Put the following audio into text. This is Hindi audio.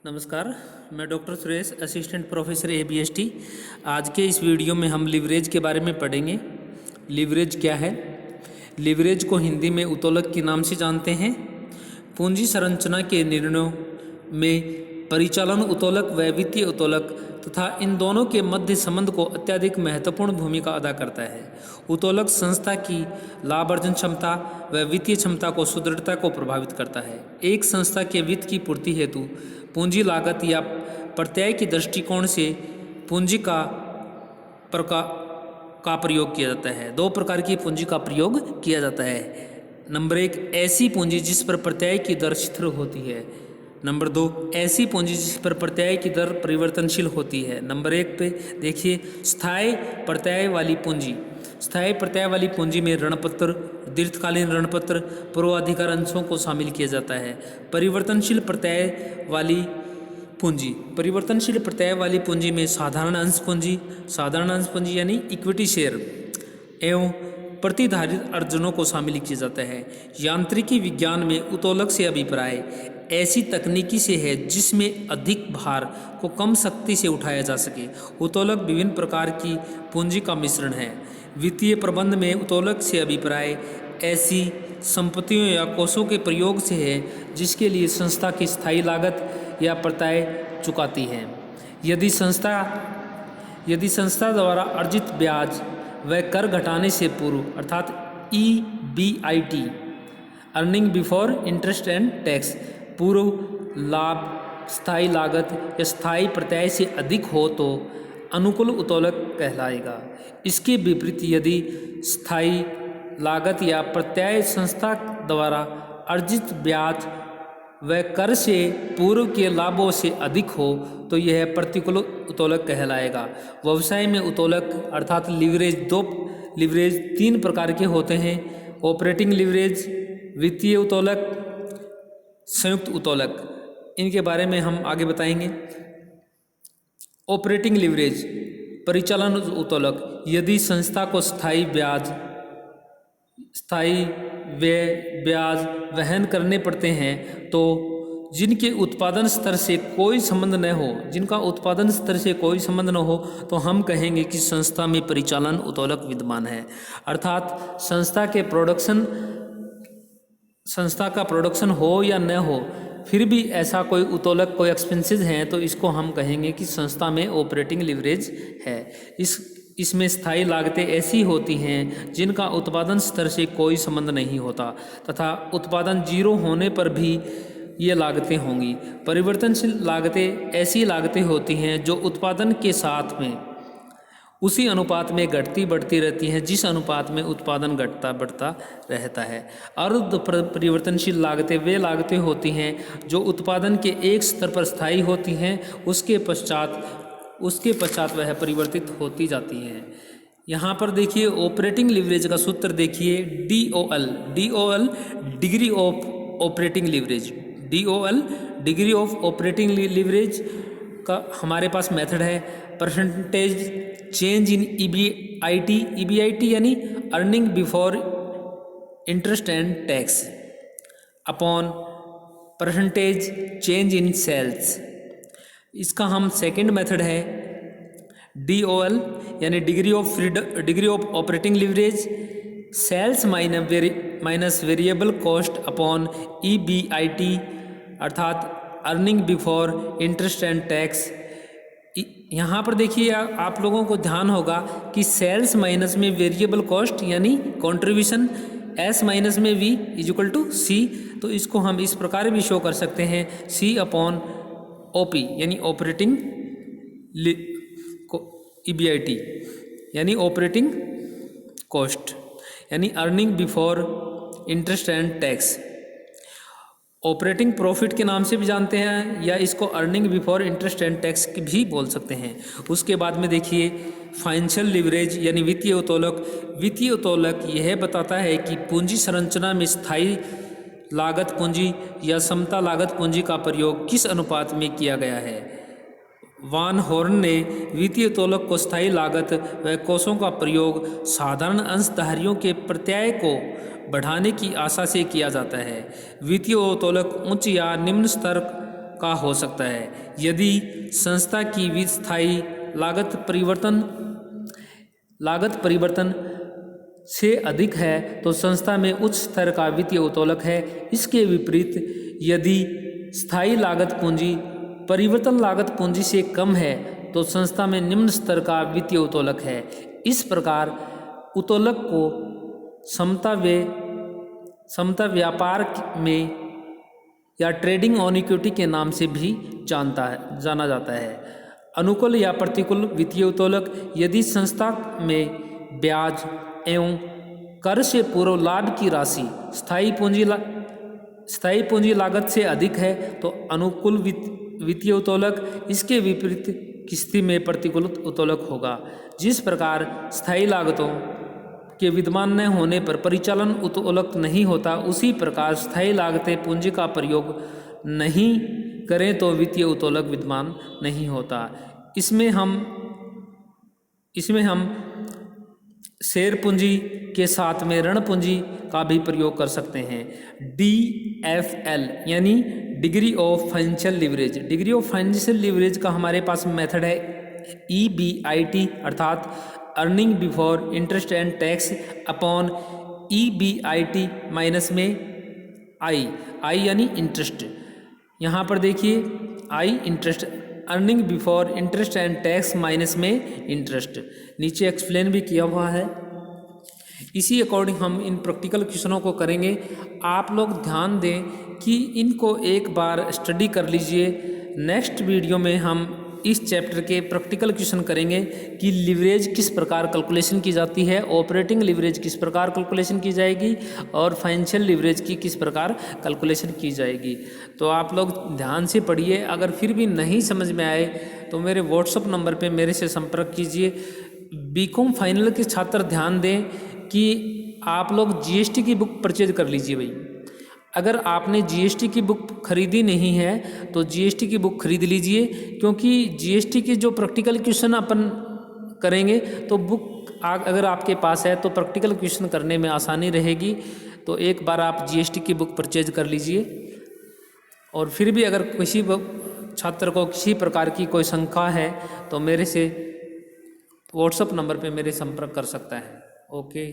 नमस्कार, मैं doctor Suresh, assistant professor ABST। आज के इस वीडियो में हम लिवरेज के बारे में पढ़ेंगे। लिवरेज क्या है? लिवरेज को हिंदी में उत्तोलक के नाम से जानते हैं। पूंजी संरचना के निर्णयों में परिचालन उत्तोलक व वित्तीय उत्तोलक तथा इन दोनों के मध्य संबंध को अत्यधिक महत्वपूर्ण भूमिका अदा करता है। उत्तोलक संस्था की लाभ अर्जन क्षमता व वित्तीय क्षमता को सुदृढ़ता को प्रभावित करता है। एक संस्था के वित्त की पूर्ति हेतु पूंजी लागत या प्रत्यय के दृष्टिकोण से पूंजी का प्रयोग किया जाता है। दो प्रकार की पूंजी का प्रयोग किया जाता है। नंबर एक, ऐसी पूंजी जिस पर प्रत्यय की दर स्थिर होती है। नंबर दो, ऐसी पूंजी जिस पर प्रत्यय की दर परिवर्तनशील होती है। नंबर एक पे देखिए, स्थायी प्रत्यय वाली पूंजी। स्थायी प्रत्यय वाली पूंजी में ऋणपत्र, दीर्घकालीन ऋणपत्र, पूर्वाधिकार अंशों को शामिल किया जाता है। परिवर्तनशील प्रत्यय वाली पूंजी। परिवर्तनशील प्रत्यय वाली पूंजी में साधारण अंश पूंजी यानी इक्विटी शेयर एवं प्रतिधारित अर्जनों को शामिल किया जाता है। यांत्रिकी विज्ञान में उत्तोलक से अभिप्राय ऐसी तकनीकी से है जिसमें अधिक भार को कम शक्ति से उठाया जा सके। उत्तोलक विभिन्न प्रकार की पूंजी का मिश्रण है। वित्तीय प्रबंध में उत्तोलक से अभिप्राय ऐसी संपत्तियों या कोषों के प्रयोग से है जिसके लिए संस्था की स्थायी लागत या प्रत्यय चुकाती है। यदि संस्था द्वारा अर्जित ब्याज व कर घटाने से पूर्व अर्थात EBIT earning before interest and tax पूर्व लाभ स्थायी लागत या स्थायी प्रत्यय से अधिक हो तो अनुकूल उत्तोलक कहलाएगा। इसके विपरीत यदि स्थायी लागत या प्रत्यय संस्था द्वारा अर्जित ब्याज व कर से पूर्व के लाभों से अधिक हो तो यह प्रतिकूल उत्तोलक कहलाएगा। व्यवसाय में उत्तोलक अर्थात लिवरेज तीन प्रकार के होते हैं। ऑपरेटिंग लिवरेज, वित्तीय उत्तोलक, संयुक्त उत्तोलक। इनके बारे में हम आगे बताएंगे। ऑपरेटिंग लिवरेज, परिचालन उत्तोलक। यदि संस्था को स्थायी ब्याज वहन करने पड़ते हैं तो जिनका उत्पादन स्तर से कोई संबंध न हो तो हम कहेंगे कि संस्था में परिचालन उत्तोलक विद्यमान है। अर्थात संस्था का प्रोडक्शन हो या न हो फिर भी ऐसा कोई उत्तोलक, कोई एक्सपेंसेस हैं तो इसको हम कहेंगे कि संस्था में ऑपरेटिंग लिवरेज है। इसमें स्थायी लागतें ऐसी होती हैं जिनका उत्पादन स्तर से कोई संबंध नहीं होता तथा उत्पादन जीरो होने पर भी ये लागतें होंगी। परिवर्तनशील लागतें ऐसी लागतें होती हैं जो उत्पादन के साथ में उसी अनुपात में घटती बढ़ती रहती हैं जिस अनुपात में उत्पादन घटता बढ़ता रहता है। अर्ध परिवर्तनशील लागतें वे लागतें होती हैं जो उत्पादन के एक स्तर पर स्थायी होती हैं, उसके पश्चात वह परिवर्तित होती जाती हैं। यहाँ पर देखिए ऑपरेटिंग लिवरेज का सूत्र देखिए, DOL degree of operating leverage. DOL degree of operating leverage का हमारे पास मेथड है परसेंटेज चेंज इन EBIT यानी earning before interest and tax upon percentage change in sales. इसका हम सेकंड मेथड है DOL यानी degree of operating leverage sales minus variable cost upon EBIT अर्थात earning before interest and tax. यहाँ पर देखिए आप लोगों को ध्यान होगा कि सेल्स माइनस में वेरिएबल कॉस्ट यानी कंट्रीब्यूशन, S माइनस में V इक्वल टू C। तो इसको हम इस प्रकार भी शो कर सकते हैं C अपॉन OP यानी ऑपरेटिंग EBIT यानी ऑपरेटिंग कॉस्ट यानी earning before interest and tax. Operating profit के नाम से भी जानते हैं या इसको earning before interest and tax भी बोल सकते हैं। उसके बाद में देखिए फाइनेंशियल लिवरेज यानी वित्तीय उत्तोलक। वित्तीय उत्तोलक यह बताता है कि पूंजी संरचना में स्थायी लागत पूंजी या समता लागत पूंजी का प्रयोग किस अनुपात में किया गया है। वान हॉर्न ने वित्तीय उत्तोलक को स्थायी लागत व कोषों का प्रयोग साधारण अंशधारियों के प्रत्यय को बढ़ाने की आशा से किया जाता है। वित्तीय उत्तोलक उच्च या निम्न स्तर का हो सकता है। यदि संस्था की विस्थायी लागत परिवर्तन से अधिक है तो संस्था में उच्च स्तर का वित्तीय उत्तोलक है। इसके विपरीत यदि स्थायी लागत पूंजी परिवर्तन लागत पूंजी से कम है तो संस्था में निम्न स्तर का वित्तीय उत्तोलक है। इस प्रकार उत्तोलक को समता व्यापार में या ट्रेडिंग ऑन इक्विटी के नाम से भी जाना जाता है। अनुकूल या प्रतिकूल वित्तीय उत्तोलक, यदि संस्था में ब्याज एवं कर से पूर्व लाभ की राशि स्थायी पूंजी लागत से अधिक है तो अनुकूल वित्तीय उत्तोलक। इसके विपरीत किस्ती में प्रतिकूल उत्तोलक होगा। जिस प्रकार स्थायी लागतों के विद्यमान न होने पर परिचालन उत्तोलक नहीं होता, उसी प्रकार स्थायी लागतें पूंजी का प्रयोग नहीं करें तो वित्तीय उत्तोलक विद्यमान नहीं होता। इसमें हम शेयर पूंजी के साथ में ऋण पूंजी का भी प्रयोग कर सकते हैं। DFL यानी degree of financial leverage. Degree of financial leverage का हमारे पास मेथड है EBIT अर्थात earning before interest and tax upon EBIT minus में I यानी इंटरेस्ट। यहाँ पर देखिए I interest, earning before interest and tax minus में इंटरेस्ट, नीचे एक्सप्लेन भी किया हुआ है। इसी अकॉर्डिंग हम इन प्रैक्टिकल क्वेश्चनों को करेंगे। आप लोग ध्यान दें कि इनको एक बार स्टडी कर लीजिए। नेक्स्ट वीडियो में हम इस चैप्टर के प्रैक्टिकल क्वेश्चन करेंगे कि लिवरेज किस प्रकार कैलकुलेशन की जाती है, ऑपरेटिंग लिवरेज किस प्रकार कैलकुलेशन की जाएगी और फाइनेंशियल लिवरेज की किस प्रकार कैलकुलेशन की जाएगी। तो आप लोग ध्यान से पढ़िए। अगर फिर भी नहीं समझ में आए तो मेरे व्हाट्सएप नंबर पे मेरे से संपर्क कीजिए। बीकॉम फाइनल के छात्र ध्यान दें कि आप लोग GST की बुक परचेज कर लीजिए भाई। अगर आपने GST की बुक खरीदी नहीं है तो GST की बुक खरीद लीजिए, क्योंकि GST के जो प्रैक्टिकल क्वेश्चन अपन करेंगे तो बुक अगर आपके पास है तो प्रैक्टिकल क्वेश्चन करने में आसानी रहेगी। तो एक बार आप GST की बुक परचेज कर लीजिए। और फिर भी अगर किसी छात्र को किसी प्रकार की कोई शंका है तो मेरे से व्हाट्सएप नंबर पे मेरे संपर्क कर सकता है। ओके।